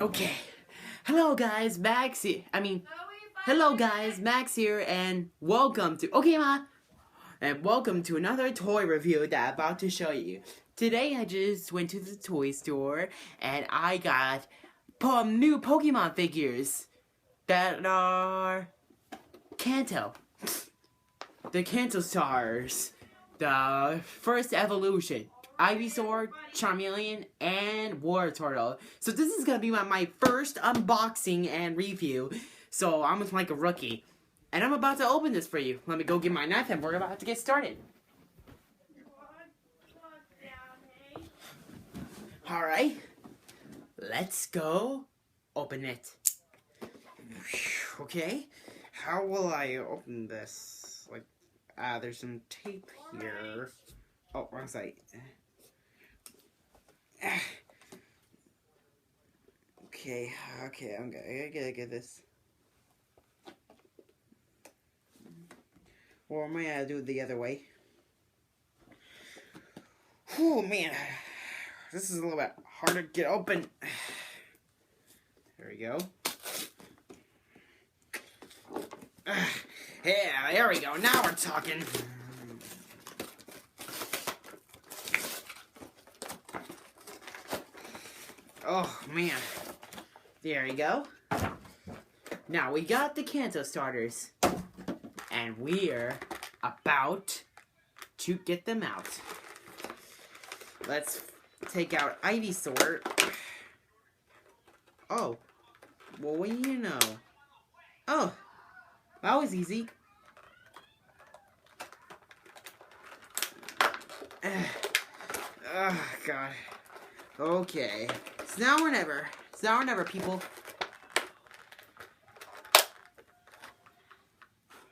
Okay. Hello guys, Max here. Hello guys, Max here, and welcome to welcome to another toy review that I'm about to show you. Today I just went to the toy store and I got new Pokemon figures that are Kanto. The Kanto Stars. The first evolution. Ivysaur, Charmeleon, and Wartortle. So this is gonna be my first unboxing and review. So I'm like a rookie. And I'm about to open this for you. Let me go get my knife and we're about to get started. Alright. Let's go open it. Okay. How will I open this? Like, there's some tape here. Oh, wrong side. Okay, I'm gonna get this. Or am I gonna do it the other way? Oh man, this is a little bit harder to get open. There we go. Yeah, there we go. Now we're talking. Oh man, there you go. Now we got the Kanto starters, and we're about to get them out. Let's take out Ivysaur. Oh, well, what do you know? Oh, that was easy. Oh God. Okay. It's now or never. It's now or never, people.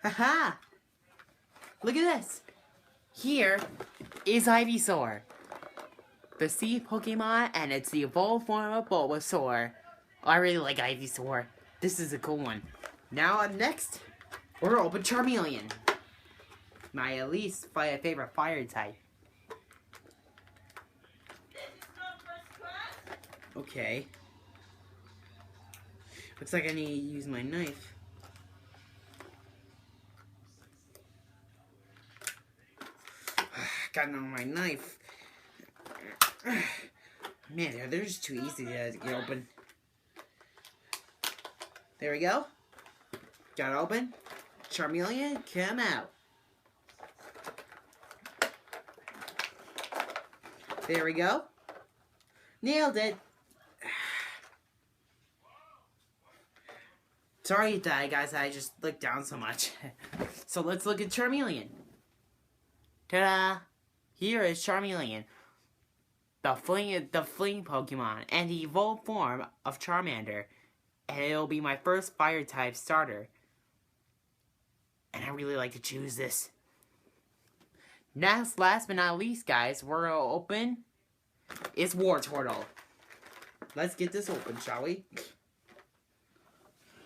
Haha! Look at this. Here is Ivysaur, the sea Pokemon, and it's the evolved form of Bulbasaur. I really like Ivysaur. This is a cool one. Now up next, we're gonna open Charmeleon, my at least favorite fire type. Okay. Looks like I need to use my knife. Got on my knife. Man, they're just too easy to get open. There we go. Got it open. Charmeleon, come out. There we go. Nailed it. Sorry guys, I just looked down so much. So let's look at Charmeleon. Ta-da! Here is Charmeleon, the fling Pokemon, and the evolved form of Charmander. And it'll be my first fire type starter. And I really like to choose this. Last but not least, guys, we're gonna open is Wartortle. Let's get this open, shall we?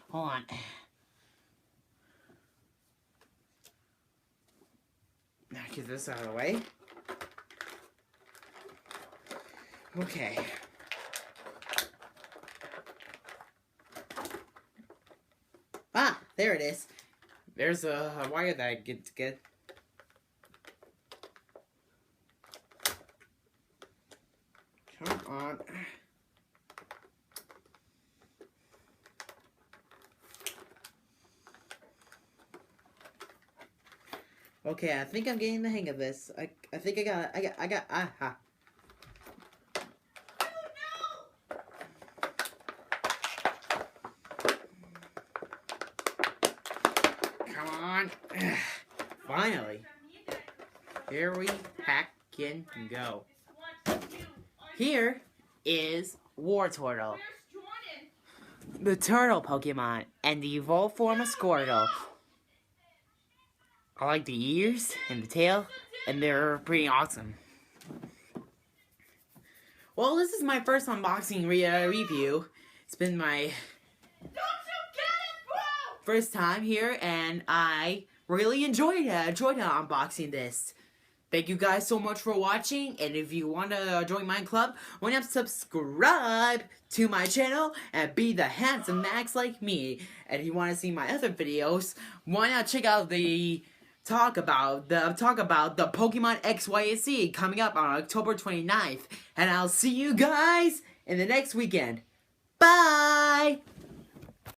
Hold on. Now get this out of the way. Okay. Ah, there it is. There's a wire that I get to get. Come on. Okay, I think I'm getting the hang of this. I think I got aha. Come on. Finally. Here we can go. Here is Wartortle, the turtle Pokemon, and the evolved form of Squirtle. I like the ears and the tail, and they're pretty awesome. Well, this is my first unboxing review. It's been my first time here, and I really enjoyed unboxing this. Thank you guys so much for watching, and if you want to join my club, why not subscribe to my channel and be the handsome Max like me. And if you want to see my other videos, why not check out the talk about the Pokemon XYZ coming up on October 29th. And I'll see you guys in the next weekend. Bye!